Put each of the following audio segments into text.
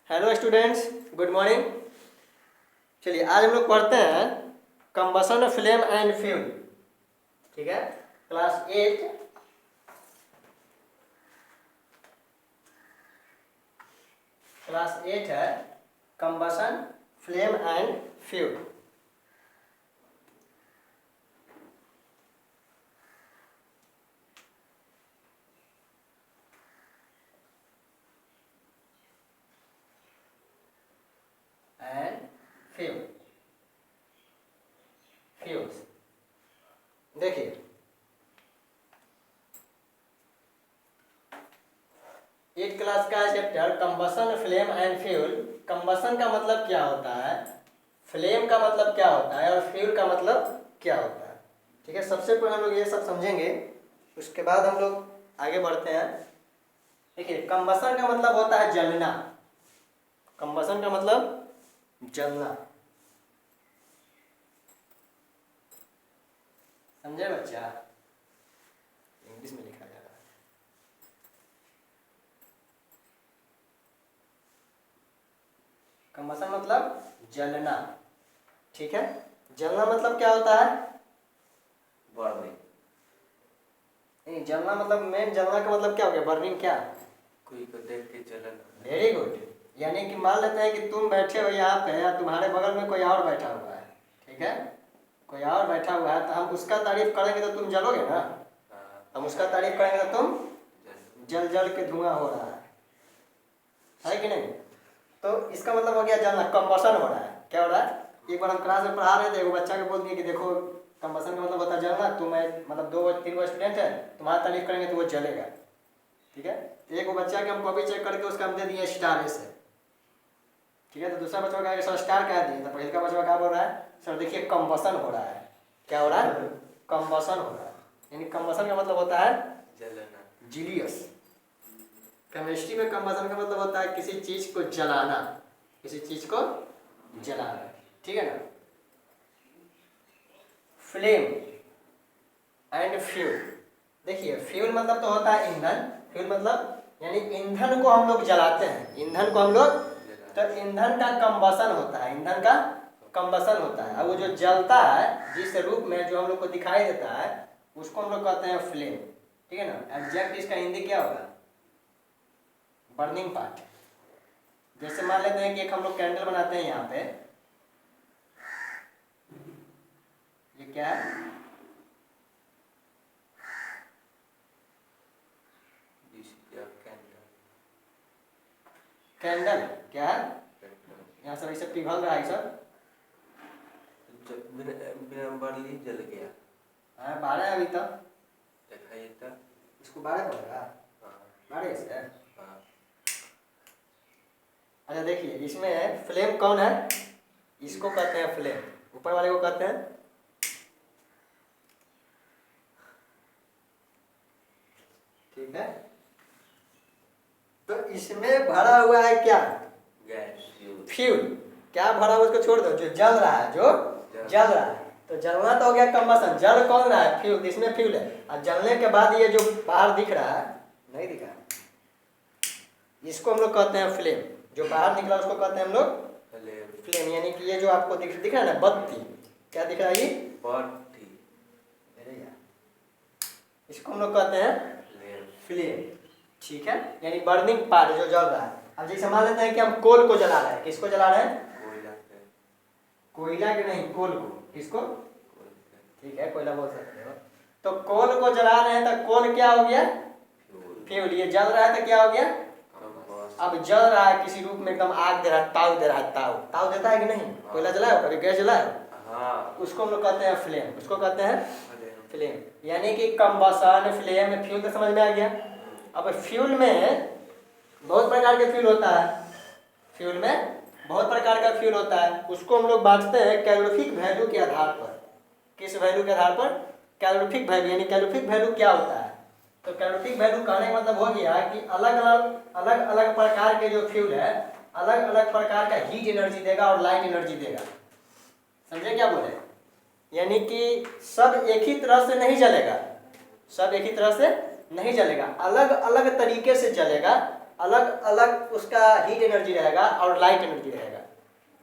Hello students, good morning. चलिए आज हम लोग पढ़ते हैं कंबसन फ्लेम एंड फ्यूल। ठीक है, क्लास 8 है combustion flame and fuel. Fuels देखिए, एट क्लास का chapter combustion flame and fuel. Combustion का मतलब क्या होता है, फ्लेम का मतलब क्या होता है और फ्यूल का मतलब क्या होता है। ठीक है, सबसे पहले हम लोग ये सब समझेंगे, उसके बाद हम लोग आगे बढ़ते हैं। देखिए, कंबसन का मतलब होता है जलना। कंबसन का मतलब जलना, समझे बच्चा? इंग्लिश में लिखा जा रहा है। कंबसन मतलब जलना। ठीक है, जलना मतलब क्या होता है? बर्निंग। नहीं, जलना मतलब मेन जलना का मतलब क्या हो गया? बर्निंग क्या? कोई को देख के जलन। Very good. यानी कि मान लेते हैं कि तुम बैठे हो यहाँ पे या तुम्हारे बगल में कोई और बैठा हुआ है। ठीक है, कोई और बैठा हुआ है तो हम उसका तारीफ करेंगे तो तुम जलोगे ना। हम उसका तारीफ करेंगे तो तुम जल जल के धुआं हो रहा है कि नहीं? तो इसका मतलब हो गया जलना, कंबसन हो रहा है। क्या हो रहा है? एक बार हम क्लास में पढ़ा रहे थे, एगो बच्चा के बोल दिए कि देखो कंबसन का मतलब होता है जलना। तुम मतलब 2-3 स्टूडेंट है, तुम्हारा तारीफ करेंगे तो वो जलेगा। ठीक है, एक वो बच्चा के हम कॉपी चेक करके उसका हम दे दिए स्टार से। ठीक है, तो दूसरा बच्चा का सर स्टार कह दिए, तो पहले का बच्चा क्या बोल रहा है? सर देखिए कंबसन हो रहा है। क्या हो रहा है? कंबसन हो रहा है। यानी कंबसन का मतलब होता है जलना। जीलियस। केमिस्ट्री में कंबसन का मतलब होता है किसी चीज को जलाना, किसी चीज को जलाना। ठीक है ना? Flame and fuel. देखिए, फ्यूल मतलब तो होता है ईंधन। फ्यूल मतलब यानी ईंधन को हम लोग जलाते हैं। ईंधन को हम लोग, तो ईंधन का कंबसन होता है। ईंधन का कंबसन होता है। और वो जो जलता है जिस रूप में जो हम लोग को दिखाई देता है उसको हम लोग कहते हैं फ्लेम। ठीक है ना? एग्जैक्ट इसका हिंदी क्या होगा? Burning part. जैसे मान लेते हैं कि एक हम लोग कैंडल बनाते हैं यहाँ पे। ये क्या है? कैंडल क्या है? यहाँ सब ऐसे पिघल रहा है सब। बिना बरली जल गया। हाँ, 12 है अभी तक। दिखाइए तो। इसको 12 पड़ेगा। हाँ। 12 से। हाँ। अच्छा देखिए, इसमें फ्लेम कौन है? इसको कहते हैं फ्लेम। ऊपर वाले को कहते हैं, ठीक है। तो इसमें भरा हुआ है क्या? गैस। फ्यूल। क्या भरा हुआ उसको छोड़ दो, जो जल रहा है, जो जल रहा है। तो जलना तो हो गया कंबसन। जल कौन रहा है? फ्यूल। इसमें फ्यूल है। और जलने के बाद ये जो बाहर दिख रहा है, नहीं दिख रहा है, इसको हम लोग कहते हैं फ्लेम। जो बाहर निकला उसको कहते हैं हम लोग फ्लेम। यानी कि ये जो आपको दिख रहा है ना, बत्ती, क्या दिख रहा है? ये बत्ती। इसको हम लोग कहते हैं फ्लेम। ठीक है, यानी बर्निंग पार्ट जो जल रहा है। अब जैसे मान लेते हैं कि हम कोल को जला रहे हैं। किसको जला रहे हैं? कोयला के नहीं, कोल को। किसको? ठीक है, कोयला बोल सकते हो। तो कोल को जला रहे हैं तो कोल क्या हो गया? फ्यूल। ये जल रहा है तो क्या हो गया? अब जल रहा है किसी रूप में, एकदम आग दे रहा है, ताव दे रहा है। ताव ताव देता है कि नहीं? कोयला जलाए हो कभी? गैस जलाए हो? हाँ। उसको हम लोग कहते हैं फ्लेम। उसको कहते हैं फ्लेम। यानी कि कंबसन, फ्लेम, फ्यूल तो समझ में आ गया। अब फ्यूल में बहुत प्रकार के फ्यूल होता है। फ्यूल में बहुत प्रकार का फ्यूल होता है। उसको हम लोग बांटते हैं कैलोरीफिक वैल्यू के आधार पर। किस वैल्यू के आधार पर? Calorific value. यानी कैलोरीफिक वैल्यू क्या होता है? तो कैलोरीफिक वैल्यू कहने का मतलब हो गया कि अलग अलग प्रकार के जो फ्यूल है अलग अलग प्रकार का हीट एनर्जी देगा और लाइट एनर्जी देगा। समझे क्या बोले? यानी कि सब एक ही तरह से नहीं जलेगा। सब एक ही तरह से नहीं जलेगा, अलग अलग तरीके से जलेगा। अलग अलग उसका हीट एनर्जी रहेगा और लाइट एनर्जी रहेगा।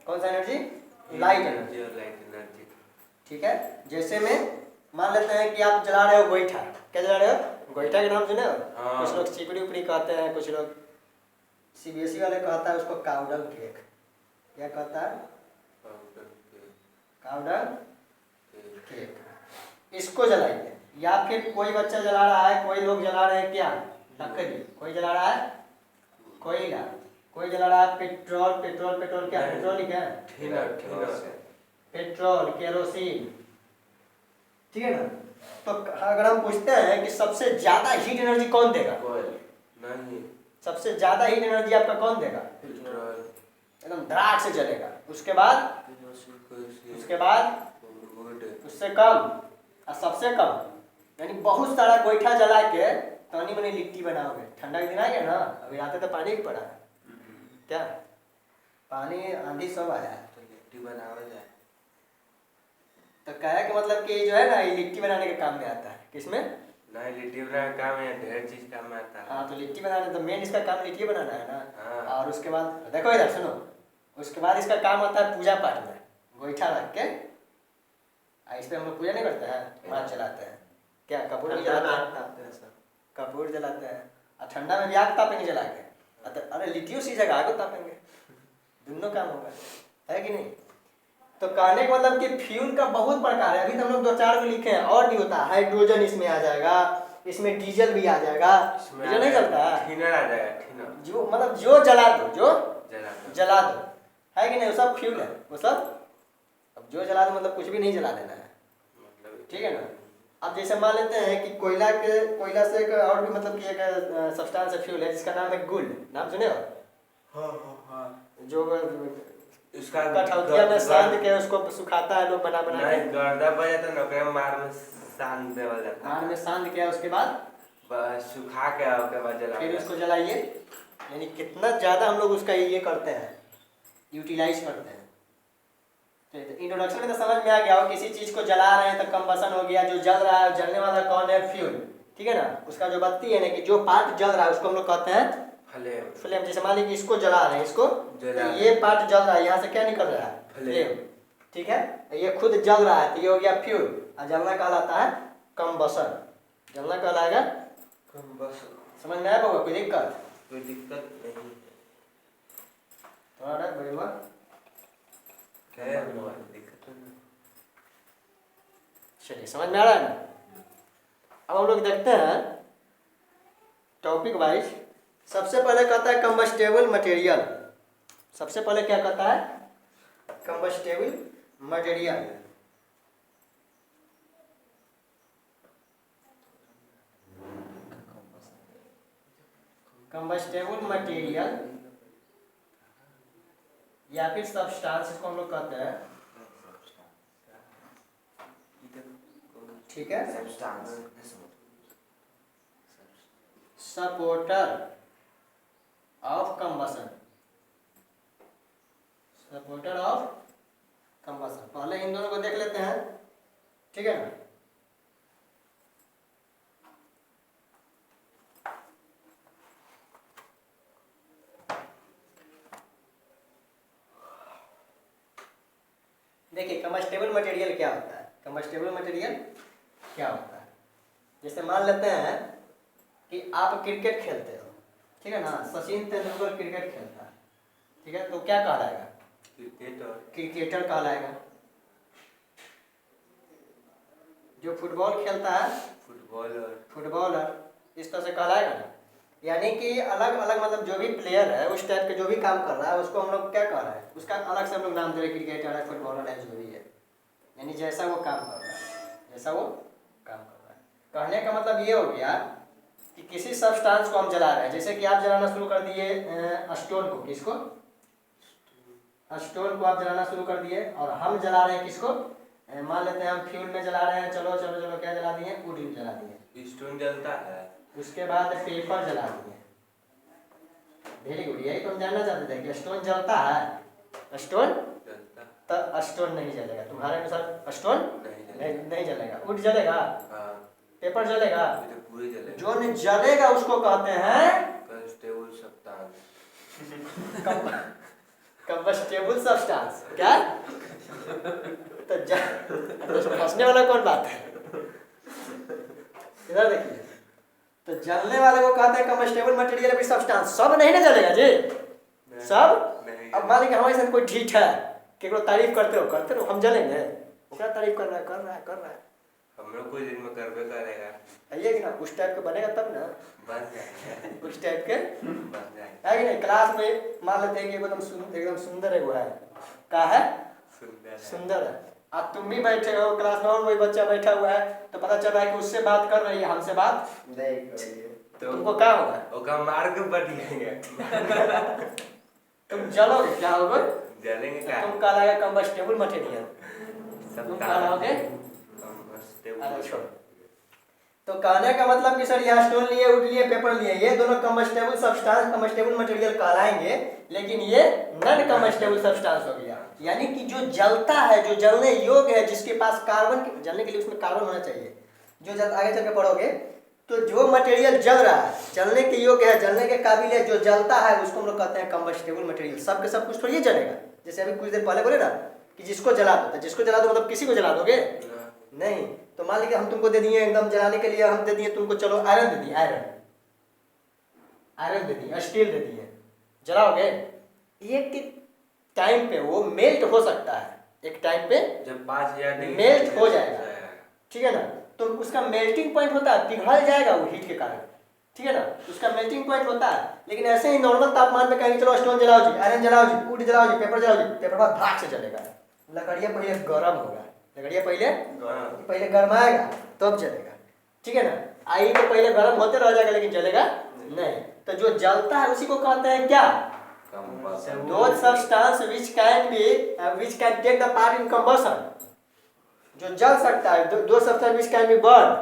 कौन सा एनर्जी? लाइट एनर्जी और लाइट एनर्जी। ठीक है। जैसे में मान लेते हैं कि आप जला रहे हो गोईठा। क्या जला रहे हो? गोईठा के नाम सुने हो? हाँ। कुछ लोग चिपड़ी उपड़ी कहते हैं, कुछ लोग सीबीएसई वाले कहता है उसको काउडल केक। क्या कहता है? Caudal cake. इसको जलाइए। या फिर कोई बच्चा जला रहा है, कोई लोग जला रहे हैं क्या? लकड़ी। कोई जला रहा है कोयला, कोई जला रहा है पेट्रोल। पेट्रोल पेट्रोल क्या? पेट्रोल ही क्या है? Petrol, kerosene. ठीक है ना। तो अगर हम पूछते हैं कि सबसे ज्यादा हीट एनर्जी कौन देगा? नहीं। सबसे ज्यादा हीट एनर्जी आपका कौन देगा? पेट्रोल। एकदम धड़ाक से जलेगा। उसके बाद उससे कम और सबसे कम, यानी बहुत सारा गोईठा जला के तनी मनी लिट्टी बनाओगे। ठंडा के दिन आ गया ना, अभी रात तो पानी भी पड़ा है। क्या पानी आंधी सब आया है तो लिट्टी बनावा जाए। तो कहे कि मतलब कि जो है ना, ये लिट्टी बनाने के काम में आता है। किसमें? नहीं, लिट्टी बनाने का काम है, ढेर चीज काम में आता है। हाँ, तो लिट्टी बनाने तो मेन इसका काम लिट्टी बनाना है ना। हाँ। और उसके बाद देखो इधर सुनो, उसके बाद इसका काम आता है पूजा पाठ में। गोईठा रख के इस पे हम लोग पूजा नहीं करते हैं, माँ चलाते हैं। क्या कपूर भी जलाते हैं? कपूर जलाते हैं। और ठंडा में भी आग तापेंगे जला के। अरे लिट्टियों सी जगह आग तापेंगे, दोनों काम होगा, है कि नहीं? तो कहने का मतलब कि फ्यूल का बहुत प्रकार है। अभी तो हम लोग 2-4 को लिखे हैं, और भी होता है। हाइड्रोजन इसमें आ जाएगा, इसमें डीजल भी आ जाएगा। डीजल नहीं चलता है, थिनर आ जाएगा। थिनर जो मतलब जो जला दो, जो जला दो, है कि नहीं? वो सब फ्यूल है, वो सब। अब जो जला दो मतलब कुछ भी नहीं जला देना है, ठीक है ना। अब जैसे मान लेते हैं कि कोयला से एक और भी मतलब कि एक सब्सटेंस है, फ्यूल है, जिसका नाम है गुल। नाम सुने हो? हाँ। जो उसका कठौतिया में सांध के उसको सुखाता है लोग, बना के। नहीं, गर्दा बन जाता है ना, मार में सांध देवल जाता है। मार में सांध के उसके बाद बस सुखा के उसके बाद जला, फिर उसको जलाइए। यानी कितना ज़्यादा हम लोग उसका ये करते हैं, यूटिलाइज करते हैं। तो इंट्रोडक्शन में तो समझ में आ गया हो, किसी चीज़ को जला रहे हैं तो कंबसन हो गया। जो जल रहा है, जलने वाला कौन है? फ्यूल। ठीक है ना। उसका जो बत्ती है ना, कि जो पार्ट जल रहा है उसको हम लोग कहते हैं फ्लेम। जैसे मान लीजिए इसको जला रहे हैं, इसको ये पार्ट जल रहा है, यहाँ से क्या निकल रहा है? फ्लेम। ठीक है। ये खुद जल रहा है तो ये हो गया फ्यूल। और जलना कहलाता है कंबसन। जलना कहलाएगा कंबसन। समझ में आया होगा? कोई दिक्कत? कोई दिक्कत नहीं थोड़ा बढ़िया है, दिक्कत नहीं। चलिए, समझ में आ रहा है ना। अब हम लोग देखते हैं टॉपिक वाइज। सबसे पहले कहता है कंबस्टेबल मटेरियल। सबसे पहले क्या कहता है? Combustible material. कंबस्टेबल मटेरियल या फिर सब्सटेंस, इसको हम लोग कहते हैं। ठीक है। Supporter of combustion. Supporter of combustion. पहले इन दोनों को देख लेते हैं, ठीक है ना। देखिए, कंबस्टेबल मटेरियल क्या होता है? कंबस्टेबल मटेरियल क्या होता है? जैसे मान लेते हैं कि आप क्रिकेट खेलते हो, ठीक है ना। सचिन तेंदुलकर क्रिकेट खेलता है, ठीक है। तो क्या कहलाएगा? क्रिकेटर कहलाएगा। जो फुटबॉल खेलता है, फुटबॉलर इस तरह से कहलाएगा ना। यानी कि अलग अलग मतलब जो भी प्लेयर है, उस टाइप के जो भी काम कर रहा है, उसको हम लोग क्या कह रहे हैं? उसका अलग से हम लोग नाम दे रहे हैं। क्रिकेटर है, फुटबॉलर है, जो भी है, यानी जैसा वो काम कर रहा है, जैसा वो काम कर रहा है। कहने का मतलब ये हो गया कि किसी सब्सटेंस को हम जला रहे हैं। जैसे कि आप जलाना शुरू कर दिए स्टोन को। किसको? स्टोन को आप जलाना शुरू कर दिए। और हम जला रहे हैं किसको? मान लेते हैं हम फ्यूल में जला रहे हैं। चलो चलो चलो, क्या जला दिए? वुड जला दिए। स्टोन जलता है। उसके बाद पेपर जला दिए। Very good. यही तो हम जानना चाहते थे कि स्टोन जलता है। स्टोन जलता, तो स्टोन नहीं जलेगा। तुम्हारे अनुसार स्टोन नहीं जलेगा। वुड जलेगा, पेपर जलेगा, पूरी जलेगा। जो नहीं जलेगा उसको कहते हैं कंबस्टेबल सब्सटेंस। कंबस्टेबल सब्सटेंस क्या? तो फंसने वाला कौन बात है? इधर देखिए, तो जलने वाले को कहते हैं कंबस्टेबल मटेरियल भी सब्सटेंस। सब नहीं ना जलेगा जी, सब। नहीं। अब मान लीजिए हमारे साथ कोई ढीठ है, केवल तारीफ करते रहो, हम जलेंगे? क्या तारीफ कर रहा है। हम लोग कुछ दिन में करबे करेगा। आइए कि ना, उस टाइप के बनेगा तब ना, बन जाएंगे। उस टाइप के बन जाएंगे। है कि नहीं। क्लास में मान लेते हैं कि एकदम सुंदर है, वो है क्या है, सुंदर है। अब तुम भी बैठे हो क्लास में और कोई बच्चा बैठा हुआ है, तो पता चल रहा है कि उससे बात कर रही है, हमसे बात नहीं कर रही है, तो तुमको क्या होगा? ओका मार के बढ़िएंगे। तुम जलोगे, क्या होगा? जलेंगे क्या? तुम कहलाएगा कंबस्टेबल मटेरियल, तुम कहलाओगे। अरे छोड़ो। तो कहने का मतलब कि सर यहाँ स्टोन लिए, वुड लिए, पेपर लिए, ये दोनों कंबस्टेबल सब्सटेंस, कंबस्टेबल मटेरियल कहलाएंगे, लेकिन ये नॉन कंबस्टेबल सब्सटेंस हो गया। यानी कि जो जलता है, जो जलने योग्य है, जिसके पास कार्बन, जलने के लिए उसमें कार्बन होना चाहिए, जो आगे चल के पढ़ोगे, तो जो मटेरियल जल रहा है, जलने के योग्य है, जलने के काबिल है, जो जलता है, उसको हम लोग कहते हैं कंबस्टेबल मटेरियल। सब के सब कुछ थोड़ी जलेगा। जैसे अभी कुछ देर पहले बोले ना कि जिसको जला दो, जिसको जला दो मतलब किसी को जला दोगे नहीं। तो मान लीजिए हम तुमको दे दिए एकदम जलाने के लिए, हम दे दिए तुमको, चलो आयरन दे दिए, आयरन दे दिए, स्टील दे दिए, जलाओगे? एक टाइम पे वो मेल्ट हो सकता है, एक टाइम पे जब 5000 डिग्री मेल्ट हो जाएगा, ठीक है ना। तो उसका मेल्टिंग पॉइंट होता है, पिघल जाएगा वो हीट के कारण, ठीक है ना, उसका मेल्टिंग पॉइंट होता है। लेकिन ऐसे ही नॉर्मल तापमान पे कहेंगे चलो स्टोन जलाओ जी, आयरन जलाओ जी, वुड जलाओ जी, पेपर जलाओ जी, पेपर बाद भाग से जलेगा। लकड़िया पहले गर्म होगा, लकड़िया पहले गर्माएगा तब जलेगा, ठीक है ना। आई तो पहले गर्म होते रह जाएगा लेकिन जलेगा नहीं। तो जो जलता है उसी को कहते हैं क्या? Those substance which can take the part in combustion, जो जल सकता है, दो substance which can be burned,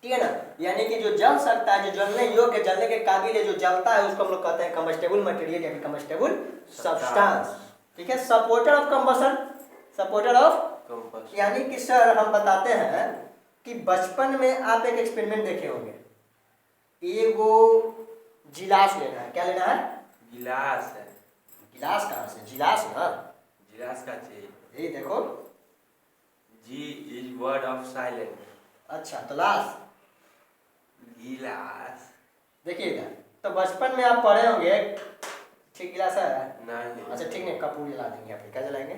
ठीक है ना। यानी कि जो जल सकता है, जो जलने योग्य, जलने के काबिल है, जो जलता है, उसको हम लोग कहते हैं कंबस्टेबल मटेरियल या कंबस्टेबल सब्सटेंस, ठीक है। Supporter of combustion, supporter of, यानी कि सर हम बताते हैं कि बचपन में आप एक एक्सपेरिमेंट देखे होंगे, ये वो जिलास लेना है, क्या लेना है? गिलास है। गिलास कहाँ से? जिलास ना, गिलास का चाहिए। ये देखो, G is word of silence। अच्छा तो लास, गिलास देखिएगा। तो बचपन में आप पढ़े होंगे, ठीक गिलास है? नहीं। अच्छा ठीक नहीं, कपूर जला देंगे, आप क्या जलाएंगे?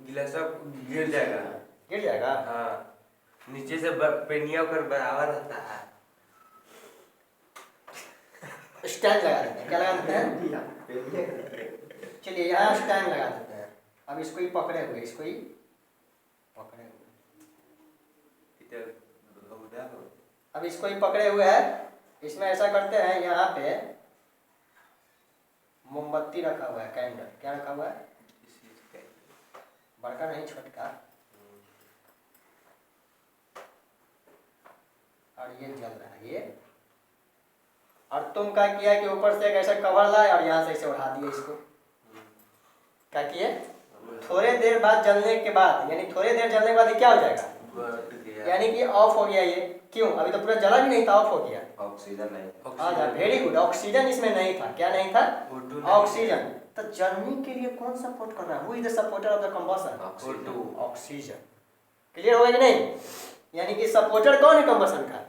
गिलास सब गिर जाएगा। गिर जाएगा? हाँ, नीचे से पेनिया कर बराबर रहता है। स्टैंड लगा देते हैं, क्या लगा देते हैं? चलिए यहाँ स्टैंड लगा देते हैं। अब इसको ही पकड़े हुए, इसको ही पकड़े हुए, अब इसको ही पकड़े हुए हैं। इसमें ऐसा करते हैं, यहाँ पे मोमबत्ती रखा हुआ है, कैंडल, क्या रखा हुआ है? बड़का नहीं, छोटका, और ये जल रहा है ये। और तुम क्या किया कि ऊपर से एक ऐसा कवर लाए और यहाँ से इसे उड़ा दिए इसको, क्या किए? थोड़े देर बाद जलने के बाद, यानी थोड़े देर जलने के बाद ये क्या हो जाएगा? यानी कि ऑफ हो गया ये। क्यों? अभी तो पूरा जला भी नहीं था, ऑफ हो गया। ऑक्सीजन नहीं। हाँ, वेरी गुड, ऑक्सीजन इसमें नहीं था। क्या नहीं था? ऑक्सीजन। तो जलने के लिए कौन सपोर्ट कर रहा है? Who is the supporter of the combustion? Oxygen. Clear हो गया कि नहीं? यानी कि सपोर्टर कौन है कंबशन का?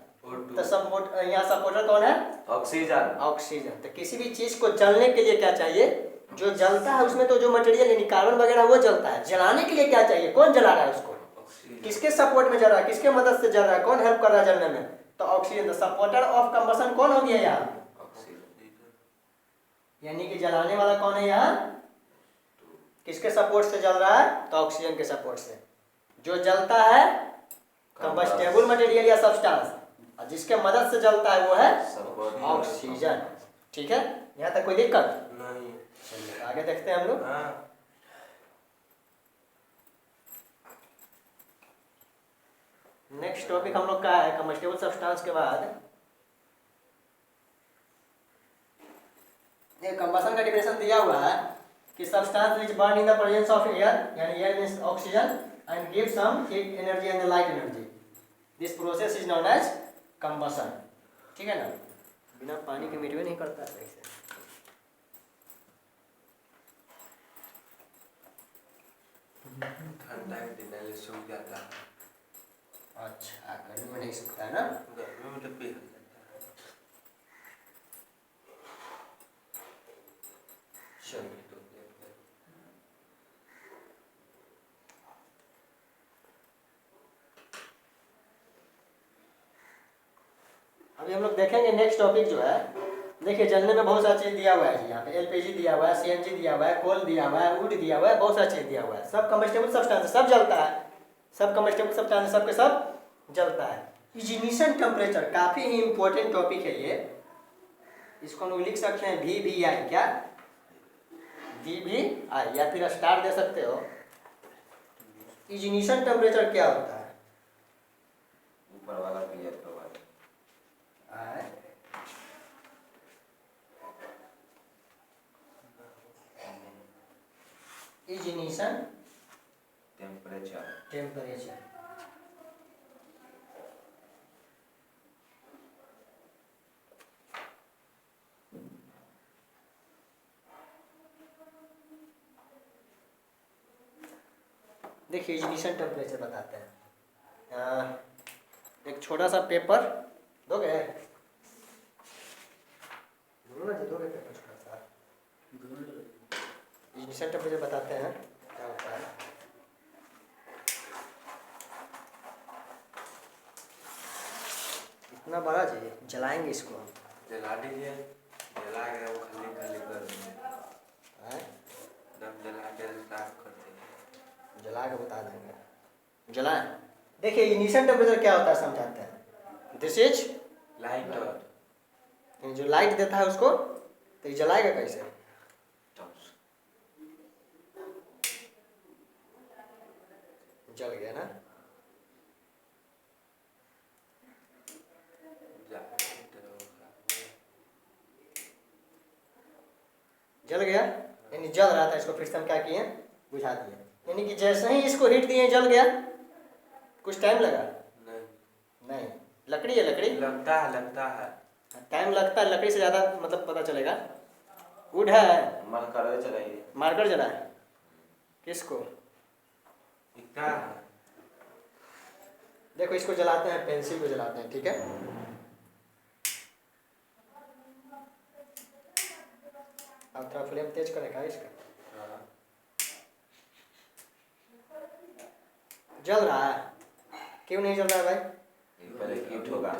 तो सपोर्ट, यहाँ सपोर्टर कौन है? ऑक्सीजन। ऑक्सीजन। तो किसी भी चीज को जलने के लिए क्या चाहिए? जो जलता है उसमें तो जो मटेरियल यानी कार्बन वगैरह वो जलता है। जलाने के लिए क्या चाहिए? कौन जला रहा है उसको? किसके सपोर्ट में जल रहा है? किसके मदद से जल रहा है? कौन हेल्प कर रहा है जलने में? तो ऑक्सीजन। तो सपोर्टर ऑफ कंबशन कौन हो गया यहाँ? यानी कि जलाने वाला कौन है यहाँ? किसके सपोर्ट से जल रहा है? तो ऑक्सीजन के सपोर्ट से। जो जलता है कंबस्टेबल मटेरियल या सब्सटेंस, और जिसके मदद से जलता है वो है ऑक्सीजन। ठीक है, यहाँ तक कोई दिक्कत नहीं? चलिए आगे देखते हैं हम लोग। नेक्स्ट टॉपिक हम लोग का है कंबस्टेबल सब्सटेंस के बाद ये कंबशन का डिफिनेशन दिया हुआ है कि substance which burn in the presence of air, यानी air means oxygen, and give some heat energy and light energy. This process is known as combustion. ठीक है ना? बिना पानी के मिटवे नहीं करता सही से। ठंडा के दिन है सूख जाता है। अच्छा, गर्मी में नहीं सूखता है ना। गर्मी में तो पिघल जाता है। चलो, तो देख ले। अभी हम लोग देखेंगे नेक्स्ट टॉपिक जो है। देखिए, जलने में बहुत सारी चीज़ दिया हुआ है जी। यहाँ पे एलपीजी दिया हुआ है, सीएनजी दिया हुआ है, कोल दिया हुआ है, वुड दिया हुआ है, बहुत सारी चीज़ दिया हुआ है। सब कम्बस्टेबल सब्सटेंस, सब जलता है। सब कम्बस्टेबल सब्सटेंस सब के सब जलता है। इग्निशन टेम्परेचर काफ़ी ही इम्पोर्टेंट टॉपिक है ये। इसको हम लोग लिख सकते हैं VVI, क्या VVI, या फिर स्टार दे सकते हो। इग्निशन टेम्परेचर क्या होता है? ऊपर वाला क्लियर करवा दे। इग्निशन टेम्परेचर देखिए, इग्निशन टेम्परेचर बताते हैं। एक छोटा सा पेपर दोगे? दोगे पेपर छोटा सा। इग्निशन टेम्परेचर बताते हैं क्या होता है। इतना बड़ा जी, जलाएंगे इसको हम। जला दीजिए, जला के वो खाली खाली कर देंगे। तब जला के साफ कर देंगे। जला के बता देंगे। जलाएं। देखिए, इग्निशन टेम्परेचर क्या होता है समझाते हैं। दिस इज लाइट, जो लाइट देता है उसको, तो ये जलाएगा कैसे? जल गया ना। जल गया, यानी जल रहा था, इसको फिर से हम क्या किए, बुझा दिए। यानी कि जैसे ही इसको हीट दिए जल गया। कुछ टाइम लगा? नहीं। लकड़ी है, लकड़ी लगता है टाइम लगता है, लकड़ी से ज़्यादा मतलब पता चलेगा। वुड है, मार्कर चलाइए। मार्कर जलाए किसको? दिखता है। देखो, इसको जलाते हैं, पेंसिल को जलाते हैं, ठीक है। अब थोड़ा फ्लेम तेज करेगा इसका। जल रहा है, क्यों नहीं जल रहा है भाई? पहले हीट होगा।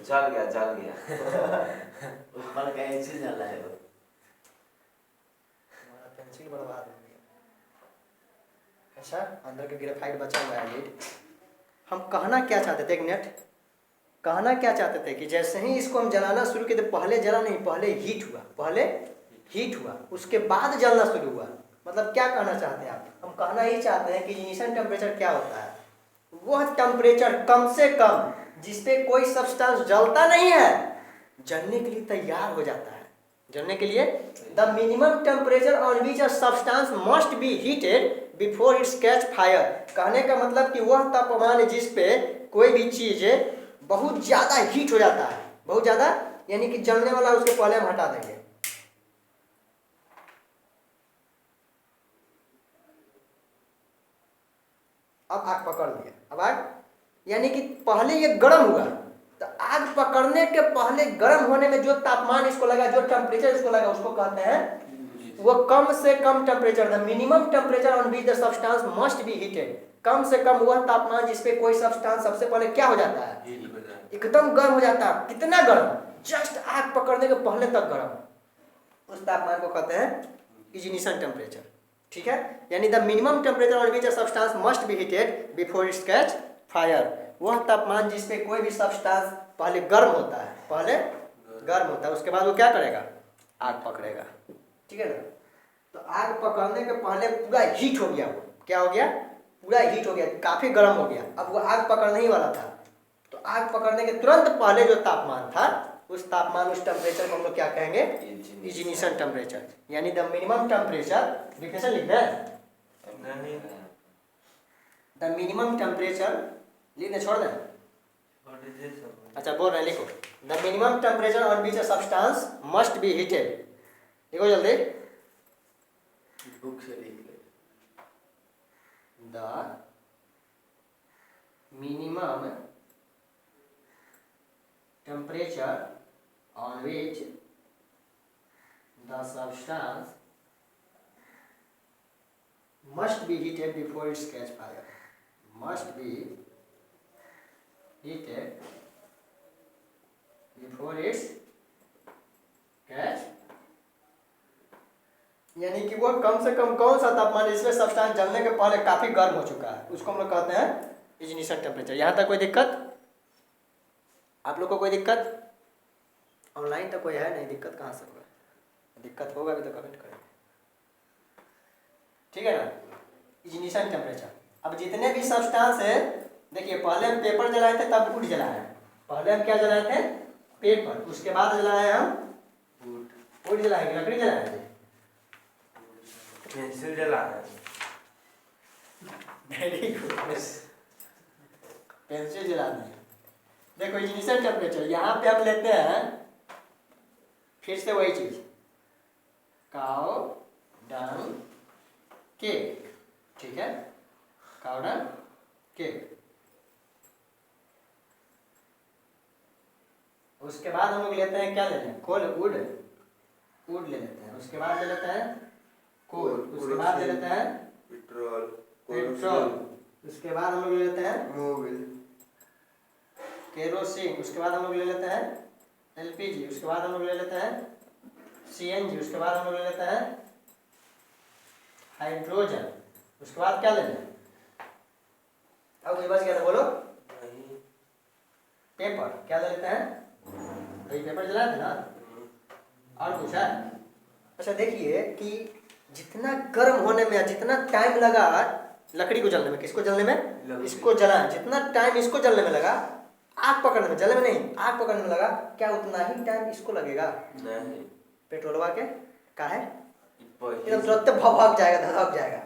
जल गया ऊपर का ऐसे जला है वो। हमारा पेंसिल बर्बाद हो गया। अच्छा, अंदर का ग्रेफाइट बचा हुआ है लीड। हम कहना क्या चाहते थे, एक मिनट, कहना क्या चाहते थे कि जैसे ही इसको हम जलाना शुरू किए, तो पहले जला नहीं, पहले हीट हुआ, उसके बाद जलना शुरू हुआ। मतलब क्या कहना चाहते हैं आप? हम कहना ही चाहते हैं कि इग्निशन टेम्परेचर क्या होता है? वह टेम्परेचर कम से कम जिसपे कोई सब्सटेंस जलता नहीं है, जलने के लिए तैयार हो जाता है। जलने के लिए the minimum temperature on which a substance must be heated before it's catch fire. कहने का मतलब कि वह तापमान जिस पे कोई भी चीज बहुत ज़्यादा हीट हो जाता है, बहुत ज़्यादा, यानी कि जलने वाला, उसके पहले हम हटा देंगे। अब आग पकड़ लिया। अब आग, यानी कि पहले ये गर्म हुआ, तो आग पकड़ने के पहले गर्म होने में जो तापमान इसको लगा, जो टेम्परेचर इसको लगा, उसको कहते हैं वो कम से कम temperature, the minimum temperature on which the substance must be heated. कम से कम वह तापमान जिसपे कोई सब्सटेंस सबसे पहले क्या हो जाता है, एकदम गर्म हो जाता है। कितना गर्म? जस्ट आग पकड़ने के पहले तक गर्म। उस तापमान को कहते हैं इग्निशन टेम्परेचर, ठीक है। यानी the minimum temperature on which a substance must be heated before it's catch fire. वह तापमान जिसपे कोई भी सब्सटेंस पहले गर्म होता है, पहले गर्म होता है, उसके बाद वो क्या करेगा, आग पकड़ेगा, ठीक है ना। तो आग पकड़ने के पहले पूरा हीट हो गया, वो क्या हो गया, पूरा हीट हो गया, काफी गर्म हो गया। अब वो आग पकड़ने ही वाला था, तो आग पकड़ने के तुरंत पहले जो तापमान था, उस तापमान, उस टेम्परेचर को हम लोग क्या कहेंगे, इग्निशन टेम्परेचर। यानी द मिनिमम टेम्परेचर, डिफिनेशन लिखना है, द मिनिमम टेम्परेचर लिखने छोड़ दें। अच्छा, बोल रहे हैं, लिखो। The minimum temperature on which a substance must be heated. लिखो जल्दी। बुक से लिख ले। the minimum temperature on which the substance must be heated before it catch fire. Must be heated before it catch, यानी कि वो कम से कम कौन सा तापमान इसमें सब्सटेंस जलने के पहले काफी गर्म हो चुका है, उसको हम लोग कहते हैं इग्निशन टेम्परेचर। यहाँ तक कोई दिक्कत? आप लोग को कोई दिक्कत? ऑनलाइन तो कोई है नहीं, दिक्कत कहाँ से होगा? दिक्कत होगा भी तो कमेंट करेंगे, ठीक है ना। इग्निशन टेम्परेचर, अब जितने भी सब्सटेंस है, देखिए पहले हम पेपर जलाए थे तब वुड जलाए। पहले हम क्या जलाए थे? पेपर। उसके बाद जलाए हम वुड जलाएंगे, लकड़ी जलाएंगे, पेंसिल जला है। वेरी गुड, पेंसिल जलानी है। देखो इग्निशन टेम्परेचर यहाँ पे हम लेते हैं, फिर से वही चीज, काउ डंग केक, ठीक है, काउ डंग केक। उसके बाद हम लोग लेते हैं, क्या लेते हैं? कोल, वुड, वुड ले लेते हैं। उसके बाद ले लेते हैं कोल, उसके बाद ले लेते हैं पेट्रोल, पेट्रोल, उसके बाद हम लोग ले लेते हैं मोबिल, केरोसिन, उसके बाद हम लोग ले लेते हैं एलपीजी, उसके बाद हम लोग ले लेते हैं सीएनजी, उसके बाद हम लोग ले लेते हैं हाइड्रोजन, उसके बाद क्या लेना है? अब कोई बच गया था, बोलो। पेपर, क्या ले लेते हैं? वही पेपर जलाए थे ना, और कुछ है? अच्छा देखिए कि जितना गर्म होने में, जितना टाइम लगा लकड़ी को जलने में, किसको जलने में? इसको जला, जितना टाइम इसको जलने में लगा, आग पकड़ने में, जलने में नहीं, आग पकड़ने में लगा, क्या उतना ही टाइम इसको लगेगा? नहीं, पेट्रोलवा के का है पहले एकदम तुरंत भग जाएगा, धधक जाएगा,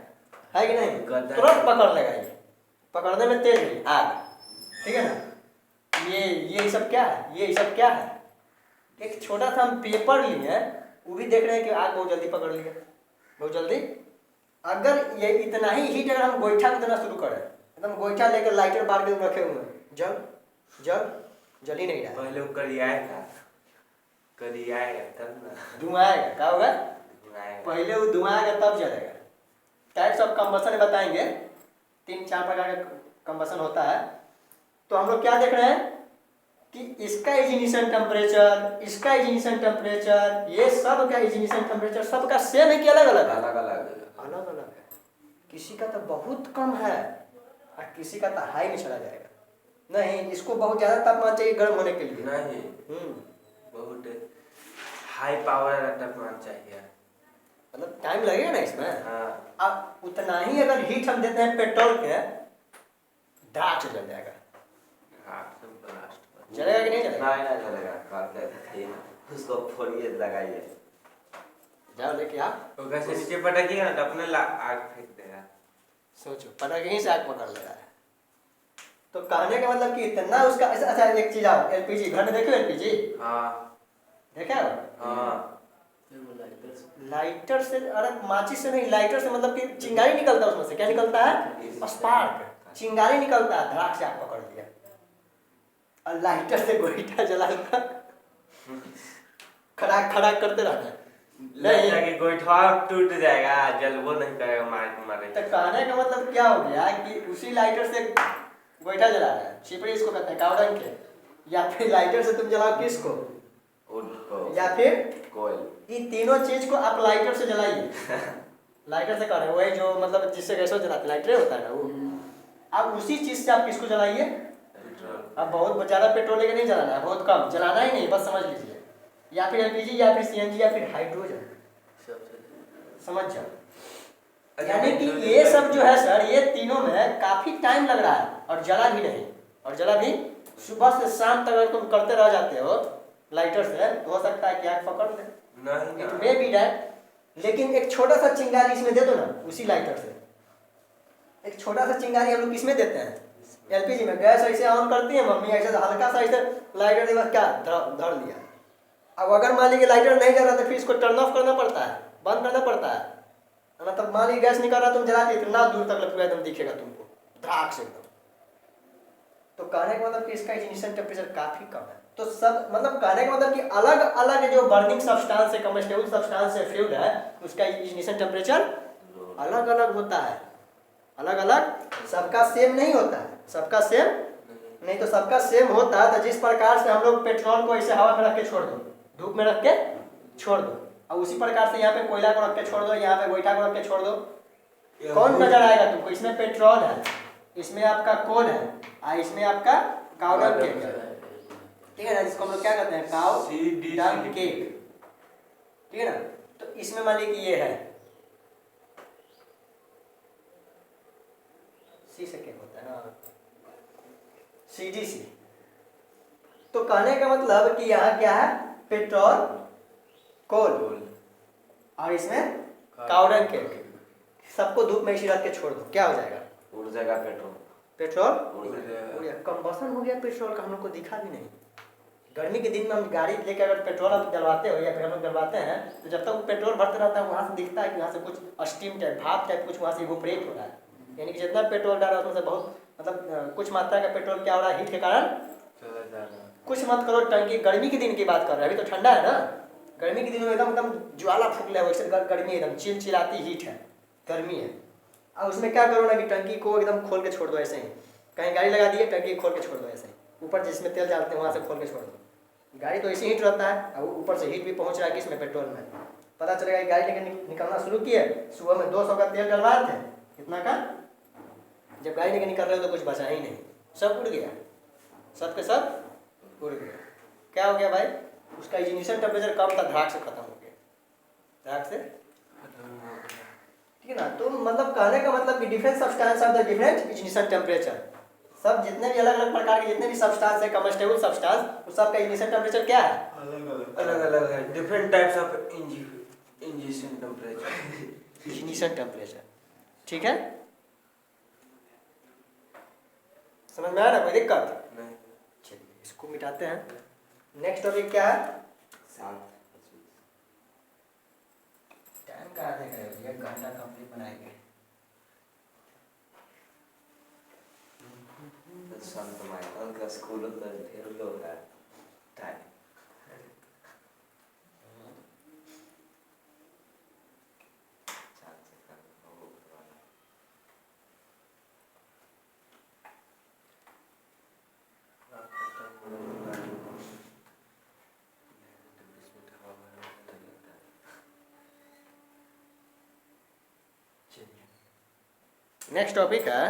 है कि नहीं? गद्दा- तुरंत पकड़ लेगा, ये पकड़ने में तेज नहीं, आग, ठीक है ना। ये सब क्या है? ये सब क्या है? एक छोटा सा हम पेपर लिए, वो भी देख रहे हैं कि आग बहुत जल्दी पकड़ लिया, बहुत जल्दी। अगर ये इतना ही हीट, अगर हम गोईठा को देना शुरू करें, एकदम गोईठा लेकर लाइटर बार के रखे हुए हैं, जल ही नहीं रहा, पहले वो करियाएगा तब ना धुआं आएगा, क्या होगा? आएगा। पहले वो धुआं आएगा तब जलेगा। टाइप्स ऑफ कंबसन बताएंगे, 3-4 प्रकार का कंबसन होता है। तो हम लोग क्या देख रहे हैं कि इसका इग्निशन टेम्परेचर, इसका इग्निशन टेम्परेचर, ये सब का इग्निशन टेम्परेचर सबका सेम है कि अलग अलग है? अलग अलग अलग अलग है। किसी का तो बहुत कम है और किसी का तो हाई में चला जाएगा। नहीं, इसको बहुत ज्यादा तापमान चाहिए गर्म होने के लिए। नहीं, बहुत हाई पावर वाला तापमान चाहिए, मतलब टाइम लगेगा ना इसमें। हाँ। अब उतना ही अगर हीट हम देते हैं पेट्रोल के, दांत जल जाएगा, हाँ, सब ब्लास्ट चलेगा कि नहीं चलेगा? नहीं नहीं चलेगा, काट ले उसको फोड़िए, लगाइए, जाओ लेके आ, तो कैसे नीचे पटकिएगा ना तो अपने आग फेंक देगा। सोचो पटक यहीं से आग पकड़ ले रहा है। तो कहने का मतलब कि इतना उसका। अच्छा एक चीज आओ, एलपीजी घर में देखो, एलपीजी हाँ देखा हो? हाँ, लाइटर से, अरे माचिस से नहीं, लाइटर से, मतलब कि चिंगारी निकलता है उसमें से। क्या निकलता है? स्पार्क, चिंगारी निकलता है, धड़ाक से आग पकड़ लिया। और लाइटर से गोईठा जलाकर खड़ाक खड़ाक करते रहना है। लगता है कि गोईठा टूट जाएगा, जलबो नहीं करेगा, मारे। तो कहने का मतलब क्या हो गया कि उसी लाइटर से गोईठा जला रहा है, छिपड़ी इसको कहते हैं, कावड़न के। या फिर लाइटर से तुम जलाओ किसको? उनको, या फिर कोयल, ये तीनों चीज को आप लाइटर से जलाइए। लाइटर से कर रहे हैं, वही जो मतलब जिससे गैस जलाते, लाइटर होता है ना वो। अब उसी चीज से आप किसको जलाइए? अब बहुत ज्यादा पेट्रोल लेके नहीं जलाना है, बहुत कम जलाना ही नहीं, बस समझ लीजिए। या फिर एलपीजी, या फिर सीएनजी, या फिर हाइड्रोजन, समझ जाओ। यानी कि ये सब जो है सर, ये तीनों में काफी टाइम लग रहा है और जला भी नहीं। और जला भी सुबह से शाम तक अगर तुम करते रह जाते हो लाइटर से, तो हो सकता है कि आग पकड़ ले, नहीं इट मे बी दैट। लेकिन एक छोटा सा चिंगारी इसमें दे दो ना, उसी लाइटर से एक छोटा सा चिंगारी हम लोग किसमें देते हैं? एलपीजी में। गैस ऐसे ऑन करती है मम्मी, ऐसे हल्का सा ऐसे लाइटर दे, क्या धर लिया। अब अगर मान लीजिए लाइटर नहीं जल रहा तो फिर इसको टर्न ऑफ करना पड़ता है, बंद करना पड़ता है। मतलब मान लीजिए गैस निकल रहा, तुम जला दिए, इतना दूर तक पूरा एकदम दिखेगा तुमको, धड़ाक से एकदम। तो कहने का मतलब कि इसका इग्निशन टेम्परेचर काफी कम है। तो सब मतलब कहने का मतलब कि अलग अलग जो बर्निंग सब्सटेंस है, कम्बस्टेबल सब्सटेंस है, फ्यूल है, उसका इग्निशन टेम्परेचर अलग अलग होता है, अलग अलग, सबका सेम नहीं होता है, सबका सेम नहीं। तो सबका सेम होता है तो जिस प्रकार से हम लोग पेट्रोल को ऐसे हवा में रख के छोड़ दो, धूप में रख के छोड़ दो, और उसी प्रकार से यहाँ पे कोयला को रख के छोड़ दो, यहाँ पे गोईठा को रख के छोड़ दो, कौन नजर आएगा तुमको? इसमें पेट्रोल है, इसमें आपका कोल है, और इसमें आपका काउडंग केक है, ठीक है ना, जिसको हम लोग क्या कहते हैं, काउडंग केक, ठीक है ना। तो इसमें मान लीजिए कि ये है सी से केक होता है ना, CDC। तो कहने का मतलब कि यहाँ क्या है, पेट्रोल, कोल, और इसमें काउडंग केक, सबको धूप में इसी रख के छोड़ दो, क्या हो जाएगा? उड़ जाएगा पेट्रोल, पेट्रोल उड़ जाएगा। कंबसन हो गया पेट्रोल का, हम लोग को दिखा भी नहीं। गर्मी के दिन में हम गाड़ी लेकर अगर पेट्रोल आप डलवाते हो या फिर हम लोग डलवाते हैं, तो जब तक वो पेट्रोल भरते रहता है वहाँ से दिखता है कि यहाँ से कुछ स्टीम टाइप, भाप टाइप कुछ वहाँ से इवोपरेट हो रहा है, यानी कि जितना पेट्रोल डाला उसमें से बहुत मतलब कुछ मात्रा का पेट्रोल क्या हो रहा है, हीट के कारण चला जा रहा है। कुछ मत करो टंकी। गर्मी के दिन की बात कर रहे हैं, अभी तो ठंडा है ना, गर्मी के दिन में एकदम एकदम ज्वाला फूक है, वैसे गर्मी एकदम चिलचिलाती हीट है, गर्मी है। अब उसमें क्या करो ना कि टंकी को एकदम खोल के छोड़ दो, ऐसे ही कहीं गाड़ी लगा दिए, टंकी खोल के छोड़ दो, ऐसे ही ऊपर जिसमें तेल डालते हैं वहाँ से खोल के छोड़ दो, गाड़ी तो ऐसे हीट रहता है, और ऊपर से हीट भी पहुँच रहा है किसमें, पेट्रोल में। पता चलेगा गाड़ी लेकर निकलना शुरू किए, सुबह में 200 का तेल डलवाए थे, कितना का, जब गाड़ी लेकर निकल रहे हो तो कुछ बचा ही नहीं, सब उड़ गया, सब के सब उड़ गया। क्या हो गया भाई, उसका इग्निशन टेम्परेचर कम था, धड़ाक से खत्म हो गया, धड़ाक से, ठीक है ना। तो मतलब कहने का मतलब कि different substance of the different ignition temperature, सब जितने भी अलग अलग प्रकार के जितने भी सब्सटेंस है, कम्बस्टेबल सब्सटेंस, उस सब का इग्निशन टेम्परेचर क्या है, अलग अलग है, different types of injection temperature, ignition temperature, ठीक है। समझ में आया ना, कोई दिक्कत? नहीं। चलिए इसको मिटाते हैं। नेक्स्ट टॉपिक क्या है, 7 टाइम का आधे का 1 घंटा कंप्लीट बनाएंगे। संत माइकल का स्कूल तो ढेर लोग है टाइम। नेक्स्ट टॉपिक है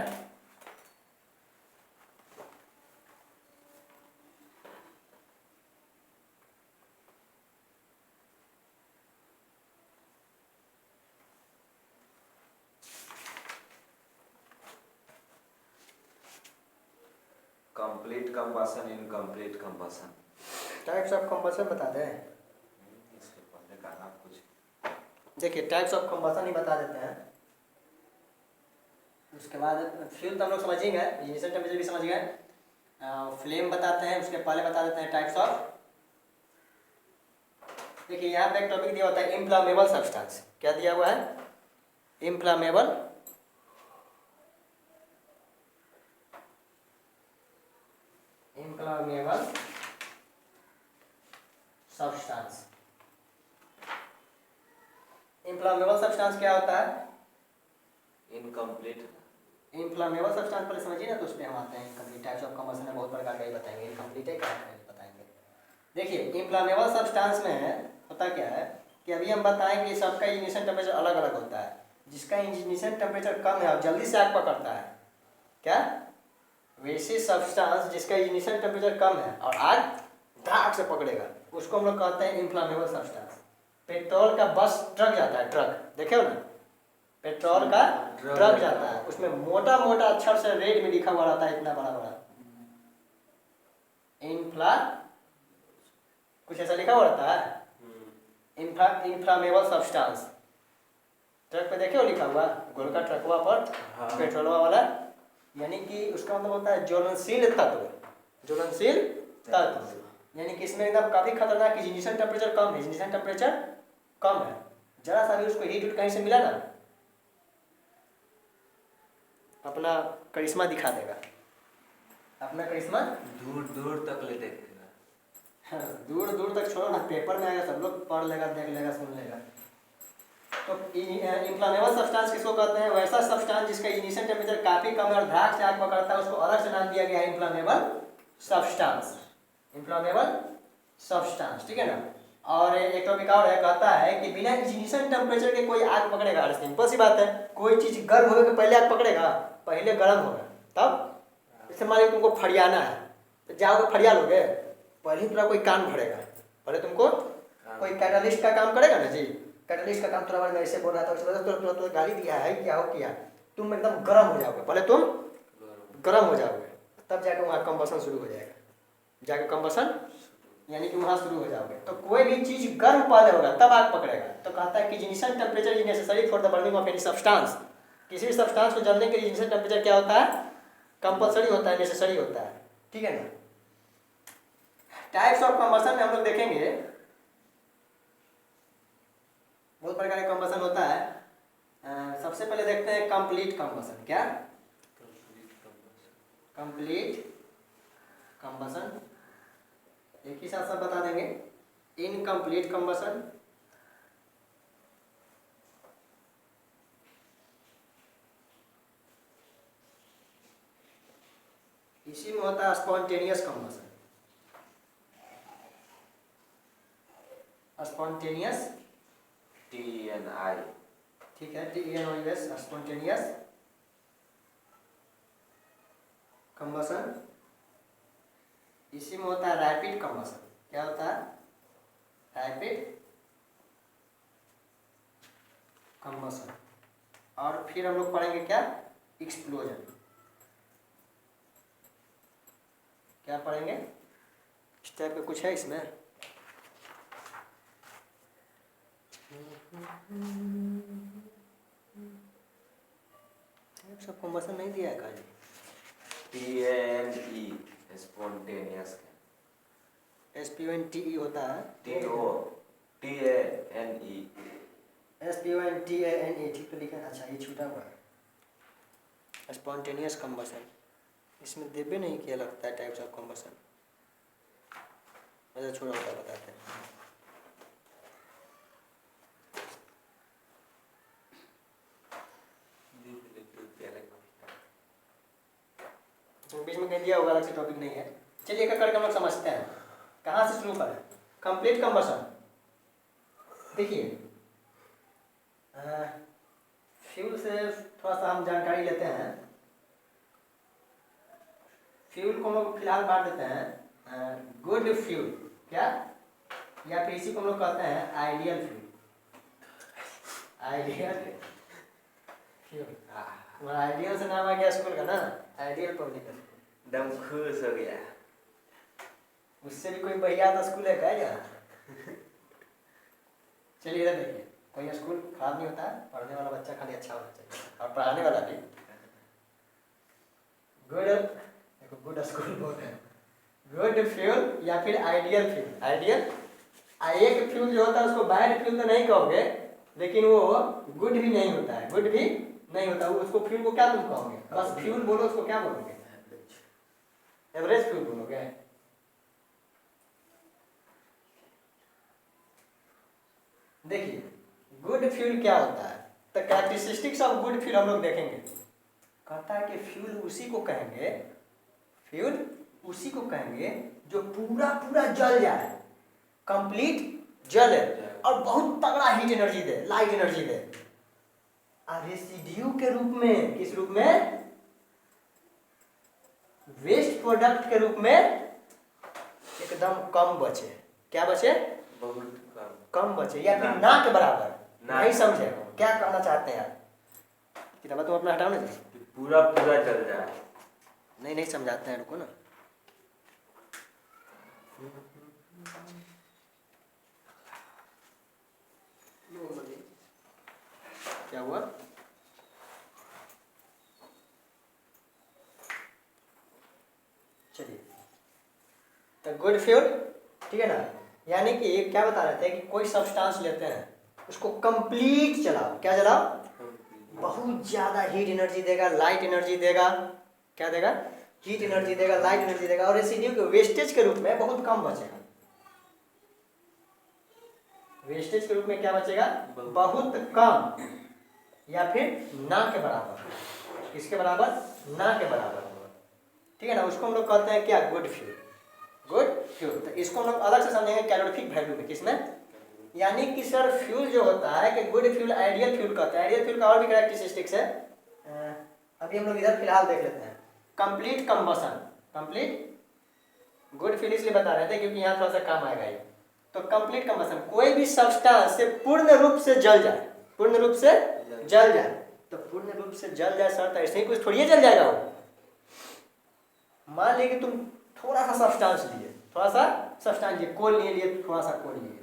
complete combustion, incomplete combustion. Types of combustion बता दें। इसके पहले का आप कुछ देखिए टाइप्स ऑफ कंबसन ही बता देते हैं, उसके बाद फ्यूल तो हम लोग समझ ही गए, इग्निशन टेम्परेचर भी समझ गए, फ्लेम बताते हैं, उसके पहले बता देते हैं टाइप्स ऑफ। देखिए यहाँ पे एक टॉपिक दिया होता है इनफ्लामेबल सब्सटेंस, क्या दिया हुआ है, inflammable inflammable substance. Inflammable substance क्या होता है, इनकम्प्लीट। इनफ्लामेबल सब्सटेंस पहले समझिए ना, तो उसमें हम आते हैं इनकम्प्लीट। टाइप्स ऑफ कंबसन में बहुत प्रकार का ही बताएंगे, इनकम्प्लीट है क्या है बताएंगे। देखिए इनफ्लामेबल सब्सटेंस में होता क्या है कि अभी हम बताएंगे सबका इग्निशन टेम्परेचर अलग अलग होता है। जिसका इग्निशन टेम्परेचर कम है और जल्दी से आग पकड़ता है, क्या वैसे सब्सटेंस जिसका इग्निशन टेम्परेचर कम है और आग धड़ाक से पकड़ेगा, उसको हम लोग कहते हैं इनफ्लामेबल सब्सटेंस। पेट्रोल का बस ट्रक जाता है, ट्रक देखे हो ना, पेट्रोल का ट्रक जाता है, उसमें मोटा मोटा अक्षर से रेड में लिखा हुआ रहता है, इतना बड़ा बड़ा इनफ्ला कुछ ऐसा लिखा हुआ रहता है, इनफ्लामेबल सब्सटेंस। ट्रक पे देखे हो लिखा हुआ गोल का ट्रकवा पर, हाँ। पेट्रोलवा वाला, यानी कि उसका मतलब होता है ज्वलनशील तत्व, ज्वलनशील तत्व, यानी कि इसमें एकदम काफी खतरनाक, इग्निशन टेम्परेचर कम है, इग्निशन टेम्परेचर कम है, जरा सा भी उसको हीट कहीं से मिला ना अपना करिश्मा दिखा देगा, अपना करिश्मा दूर दूर तक ले देखेगा। हाँ, दूर दूर तक छोड़ो ना, पेपर में आएगा, सब लोग पढ़ लेगा, देख लेगा, सुन लेगा। तो इन्फ्लामेबल सब्सटेंस किसको कहते हैं? वैसा सब्सटेंस जिसका इनिशियल टेम्परेचर काफ़ी कम है और धाक से आग पकड़ता है, उसको अलग से नाम दिया गया है इन्फ्लामेबल सब्सटेंस। इन्फ्लामेबल सब्सटेंस, ठीक है ना। और एक टॉपिक और है, कहता है कि बिना इनिशियल टेम्परेचर के कोई आग पकड़ेगा? अरे सिंपल सी बात है, कोई चीज़ गर्म होने के पहले आग पकड़ेगा? पहले गर्म होगा तब। जैसे मान लीजिए तुमको फरियाना है, तो जाओगे फरिया लोगे? पहले थोड़ा कोई काम भरेगा, पहले तुमको कोई कैटलिस्ट का काम करेगा ना जी। कैटलिस्ट का काम थोड़ा बार ऐसे बोल रहा था, तो गाली दिया है, क्या हो किया, तुम एकदम गर्म हो जाओगे, पहले तुम गर्म हो जाओगे, तब जाके वहाँ कंबसन शुरू हो जाएगा, जाके कंबसन यानी कि वहाँ शुरू हो जाओगे। तो कोई भी चीज़ गर्म पहले होगा तब आग पकड़ेगा। तो कहता है कि initial temperature is necessary for the burning of any substance. किसी भी सब्सटेंस को जलने के लिए इनिशियल टेम्परेचर क्या होता है? कंपलसरी होता है, नेसेसरी होता है, ठीक है ना। टाइप्स ऑफ कंबसन में हम लोग देखेंगे, बहुत प्रकार का कंबसन होता है। सबसे पहले देखते हैं कंप्लीट कंबसन। क्या? कंप्लीट कंबसन, एक ही साथ सब बता देंगे। इनकम्प्लीट कंबसन, इसी में होता है स्पॉन्टेनियस कंबसन। स्पॉन्टेनियस, TNI, ठीक है, TNOUS, स्पॉन्टेनियस कंबसन। इसी में होता है रैपिड कंबसन। क्या होता है? Rapid combustion. और फिर हम लोग पढ़ेंगे क्या? एक्सप्लोजन। क्या पढ़ेंगे? इस टाइप का कुछ है इसमें? सब कंबसन नहीं दिया है खाली। TNE, spontaneous, SPONTE होता है, TANE, SPONTANE, ठीक तो लिखा है। अच्छा, ये छूटा हुआ है, स्पॉन्टेनियस कंबसन। इसमें देवे नहीं किया लगता है टाइप्स ऑफ कंबसन। अच्छा छोड़ा होता बताते हैं। बीच में कहीं दिया होगा, अलग से टॉपिक नहीं है। चलिए एक करके हम लोग समझते हैं, कहाँ से शुरू करें। कंप्लीट कंबसन, देखिए फ्यूल से थोड़ा सा हम जानकारी लेते हैं। फ्यूल को हम लोग फिलहाल बांट देते हैं गुड फ्यूल, क्या, या फिर इसी को हम लोग कहते हैं आइडियल फ्यूल। आइडियल फ्यूल, हमारा आइडियल से नाम आ गया स्कूल का ना, आइडियल पब्लिक स्कूल। दम खुश हो गया। उससे भी कोई बढ़िया तो स्कूल है क्या यार? चलिए इधर देखिए, कोई स्कूल खराब नहीं होता है, पढ़ने वाला बच्चा खाली अच्छा होना चाहिए, और पढ़ाने वाला भी गुड। देखो गुड स्कूल बोलते हैं, गुड फ्यूल या फिर आइडियल फ्यूल। आइडियल, एक फ्यूल जो होता है उसको बैड फ्यूल तो नहीं कहोगे, लेकिन वो गुड भी नहीं होता है, गुड भी नहीं होता। उसको फ्यूल को क्या तुम कहोगे? बस फ्यूल बोलो, उसको क्या बोलोगे? एवरेज फ्यूल बोलोगे। देखिए गुड फ्यूल क्या होता है, तो कैरेक्टरिस्टिक्स ऑफ गुड फ्यूल हम लोग देखेंगे। कहता है कि फ्यूल उसी को कहेंगे, फ्यूल उसी को कहेंगे जो पूरा पूरा जल जाए, कंप्लीट जले और बहुत तगड़ा हीट एनर्जी दे, लाइट एनर्जी दे। और रेसिड्यू के रूप में, किस रूप में? वेस्ट प्रोडक्ट के रूप में एकदम कम बचे। क्या बचे? बहुत कम बचे, या फिर ना के बराबर। ना नहीं समझे क्या कहना चाहते हैं यार? किताबा तुम अपना हटाओ ना जी। पूरा पूरा जल जाए। नहीं समझाते हैं, रुको ना। क्या हुआ? चलिए, तो गुड फ्यूल, ठीक है ना, यानी कि क्या बता रहे थे कि कोई सब्सटेंस लेते हैं, उसको कंप्लीट चलाओ। क्या चलाओ? बहुत ज़्यादा हीट एनर्जी देगा, लाइट एनर्जी देगा। क्या देगा? हीट एनर्जी देगा, लाइट एनर्जी देगा, और रेसिड्यू के वेस्टेज के रूप में बहुत कम बचेगा। वेस्टेज के रूप में क्या बचेगा? बहुत कम, या फिर ना के बराबर। किसके बराबर? ना के बराबर होगा। ठीक है ना? उसको हम लोग कहते हैं क्या? Good fuel. Good fuel. तो इसको हम लोग अलग से समझेंगे कैलोरीफिक वैल्यू में। किसमें? यानी कि सर फ्यूल जो होता है कि गुड फ्यूल, आइडियल फ्यूल कहते हैं। आइडियल फ्यूल का और भी कैरेक्टरिस्टिक्स है, अभी हम लोग इधर फिलहाल देख लेते हैं। Complete combustion. Complete good fuel इसलिए बता रहे थे क्योंकि यहाँ थोड़ा सा काम आएगा ये। तो कंप्लीट कंबसन, कोई भी सब्सटेंस से पूर्ण रूप से जल जाए, पूर्ण रूप से जल जाए। तो पूर्ण रूप से जल जाए सर, तो ऐसे ही कुछ थोड़ी जल जाएगा वो। मान लीजिए कि तुम थोड़ा सा सब्सटेंस लिए, थोड़ा सा सब्सटेंस लिए, कोल लिए, थोड़ा सा कोल लिए,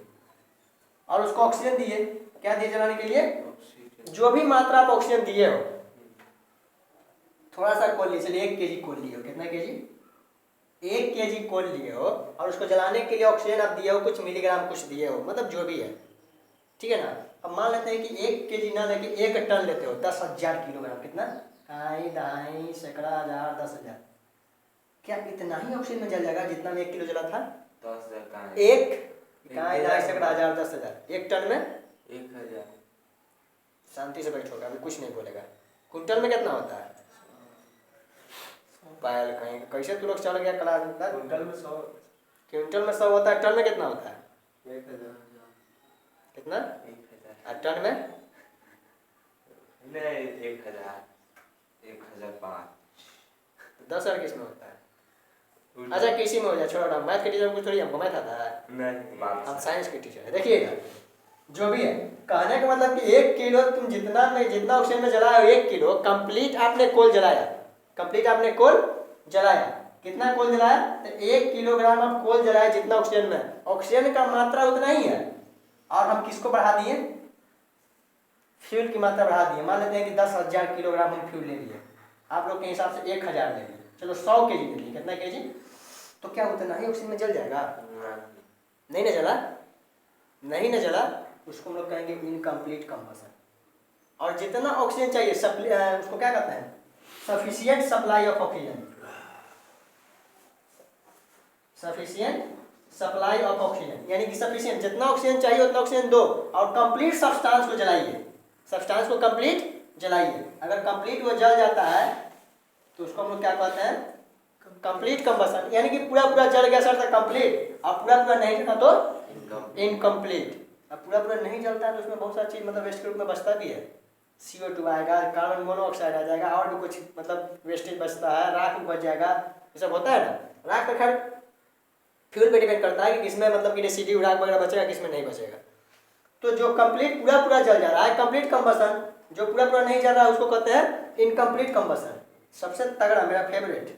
और उसको ऑक्सीजन दिए। क्या दिए जलाने के लिए? जो भी मात्रा आप ऑक्सीजन दिए हो, थोड़ा सा कोल लिए, चलिए 1 kg कोल लिए हो। कितना kg? 1 kg कोल लिए हो, और उसको जलाने के लिए ऑक्सीजन आप दिए हो कुछ मिलीग्राम, कुछ दिए हो, मतलब जो भी है। ठीक है ना? अब मान लेते हैं कि 1 kg ना लेके 1 टन लेते हो, 10,000 किलोग्राम। कितना? ढाई दहाई सैकड़ा हजार 10,000। क्या इतना ही ऑक्सीजन में जल जाएगा जितना में 1 किलो जला था? 10,000 एक सैकड़ा हजार 10,000। 1 टन में 1,000। शांति से बैठोगा, अभी कुछ नहीं बोलेगा। कुंटल में कितना होता है? पायल कहीं कैसे तू लोग चल गया क्लास में? क्विंटल में 100। क्विंटल में 100 होता है, टन में कितना होता है? 1,000। कितना? 1,000। और टन में? नहीं, 1,000। 1,005। 10,000 किस में होता है? अच्छा किसी में हो जाए, छोड़ो ना। मैथ के टीचर को थोड़ी हमको मैथ आता है, नहीं, हम साइंस के टीचर है। देखिएगा, जो भी है, कहने का मतलब कि 1 किलो तुम जितना ऑक्सीजन में जलाया 1 किलो कंप्लीट आपने कोल जलाया। कंप्लीट आपने कोल जलाया। कितना कोल जलाया? तो 1 किलोग्राम आप कोल जलाया जितना ऑक्सीजन में। ऑक्सीजन का मात्रा उतना ही है, और हम किसको बढ़ा दिए? फ्यूल की मात्रा बढ़ा दिए। मान लेते हैं कि 10,000 किलोग्राम हम फ्यूल ले लिए, आप लोग के हिसाब से 1,000 ले लिए, चलो 100 kg ले लिए। कितना kg? तो क्या उतना ही ऑक्सीजन में जल जाएगा? नहीं ना जला, नहीं ना जला, उसको हम लोग कहेंगे इनकम्प्लीट कंबसन। और जितना ऑक्सीजन चाहिए उसको क्या कहते हैं? Sufficient supply of oxygen. Sufficient supply of oxygen, यानी कि सफिशिएंट, जितना ऑक्सीजन चाहिए उतना ऑक्सीजन दो, और कंप्लीट सब्सटेंस को जलाइए। सब्सटेंस को कंप्लीट जलाइए। अगर कंप्लीट वो जल जाता है तो उसको हम लोग क्या कहते हैं? Complete combustion. यानी कि पूरा पूरा जल गया सर तो कंप्लीट, और पूरा पूरा नहीं जला तो इनकम्प्लीट। अब पूरा पूरा नहीं जलता है तो उसमें बहुत सारी चीज मतलब वेस्ट के रूप में बचता भी है। CO2 आएगा, कार्बन मोनोऑक्साइड आ जाएगा, और भी कुछ मतलब वेस्टेज बचता है, राख बच जाएगा, ये सब होता है ना। राख तो खैर फ्यूल पे डिपेंड करता है कि किसमें मतलब कि रेसिड्यू राख वगैरह बचेगा, किसमें नहीं बचेगा। तो जो कंप्लीट पूरा पूरा जल जा रहा है कंप्लीट कंबसन, जो पूरा पूरा नहीं जल रहा है उसको कहते हैं इनकम्प्लीट कंबसन। सबसे तगड़ा मेरा फेवरेट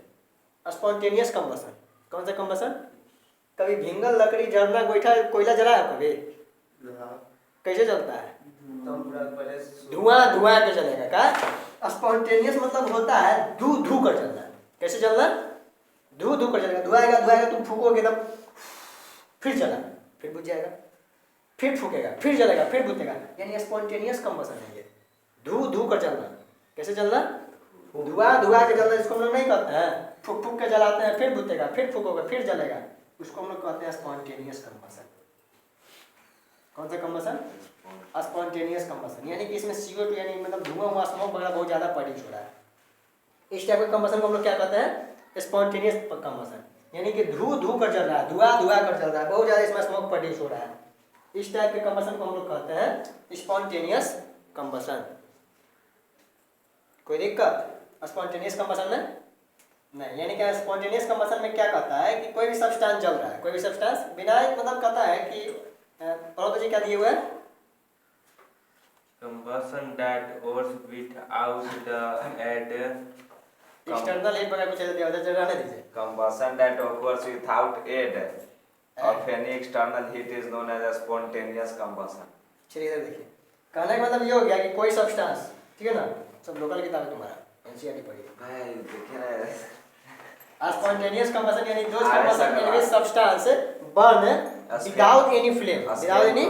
स्पॉन्टेनियस कंबसन। कौन सा कंबसन? कभी भींगल लकड़ी, जरना, गोईठा, कोयला जला है कभी? कैसे जलता है? धुआं के जलेगा। क्या स्पॉन्टेनियस मतलब होता है धू कर जलना। कैसे जलना? धू कर जलेगा। धुआएगा, तुम फूकोगे एकदम, फिर जला, फिर बुझ जाएगा, फिर फूकेगा, फिर जलेगा, फिर बुझेगा। यानी स्पॉन्टेनियस कंबसन है ये, धू कर जलना। कैसे जलना? धुआं के जलना। इसको हम लोग नहीं कहते हैं फूक के जलाते हैं, फिर बुझेगा, फिर फूकोगे, फिर जलेगा, उसको हम लोग कहते हैं स्पॉन्टेनियस कंबसन। कौन सा कंबसन? Spontaneous combustion. यानी कि इसमें CO2 यानी मतलब धुआं स्मोक वगैरह बहुत ज़्यादा प्रोड्यूस हो रहा है। इस टाइप के कंबसन को हम लोग क्या कहते हैं? Spontaneous combustion. यानी कि धू कर जल रहा है, धुआं कर जल रहा है, बहुत ज़्यादा इसमें स्मोक प्रोड्यूस हो रहा है। इस टाइप के कंबसन को हम लोग कहते हैं स्पॉन्टेनियस कंबसन। कोई दिक्कत स्पॉन्टेनियस कंबसन में? नहीं। यानी कि स्पॉन्टेनियस कंबसन में क्या कहता है कि कोई भी सब्सटेंस जल रहा है, कोई भी सब्सटेंस बिना मतलब कहता है कि पढ़ो जी क्या दिए हुए हैं? Combustion that occurs without the aid external heat वगैरह कुछ दिया होता है, रहने दीजिए। Combustion that occurs without aid of any external heat is known as a spontaneous combustion. चलिए इधर देखिए, कहने का मतलब ये हो गया कि कोई सब्सटेंस, ठीक है ना, सब लोकल किताब है तुम्हारा, NCERT पढ़िए। भाई देखिए ना, स्पॉन्टेनियस कंबसन यानी those combustion in which substance burn without any flame, without any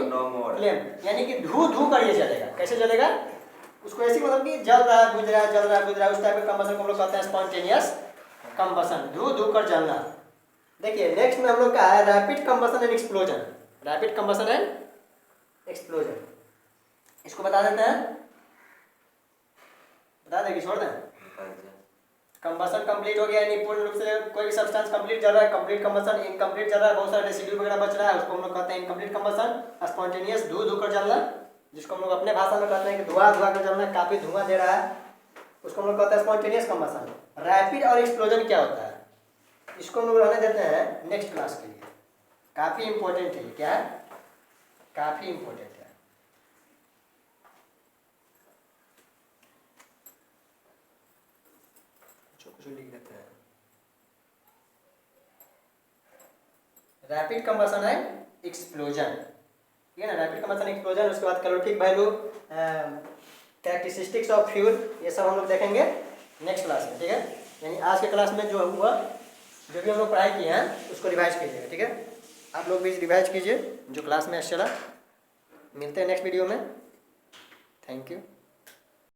flame, यानी कि धू कर ये जलेगा। कैसे जलेगा? उसको ऐसी मतलब कि जल रहा है, बुझ रहा है, जल रहा है, बुझ रहा है, उस टाइप का कंबसन को हम लोग कहते हैं स्पॉन्टेनियस कंबसन, धू धू कर जलना। देखिए नेक्स्ट में हम लोग का है rapid combustion and explosion. Rapid combustion and explosion, इसको बता देते हैं, बता दें कि छोड़ दें? कंबसन कंप्लीट हो गया, यानी पूर्ण रूप से कोई भी सब्सटेंस कंप्लीट जल रहा है, कंप्लीट कंबसन। इनकम्प्लीट जल रहा है, बहुत सारा रेसिड्यू वगैरह बच रहा है, उसको हम लोग कहते हैं इनकम्प्लीट कंबसन। स्पॉन्टेनियस धू धू कर जलना, जिसको हम लोग अपने भाषा में कहते हैं कि धुआं धुआं कर जलना, काफी धुआं दे रहा है, उसको हम लोग कहते हैं स्पॉन्टेनियस कंबसन। रैपिड और एक्सप्लोजन क्या होता है, इसको हम लोग रहने देते हैं नेक्स्ट क्लास के लिए, काफी इंपॉर्टेंट है। क्या है? काफी इंपॉर्टेंट है। कुछ लिख देते हैं, रैपिड कंबसन एंड एक्सप्लोजन, ठीक है ना? रैपिड कंबसन एक्सप्लोजन, उसके बाद calorific value, characteristics of fuel, ये सब हम लोग देखेंगे नेक्स्ट क्लास में, ठीक है? यानी आज के क्लास में जो हुआ, जो भी हम लोग पढ़ाई किए हैं उसको रिवाइज कीजिएगा, ठीक है? आप लोग भी रिवाइज कीजिए जो क्लास में चला। मिलते हैं नेक्स्ट वीडियो में। Thank you.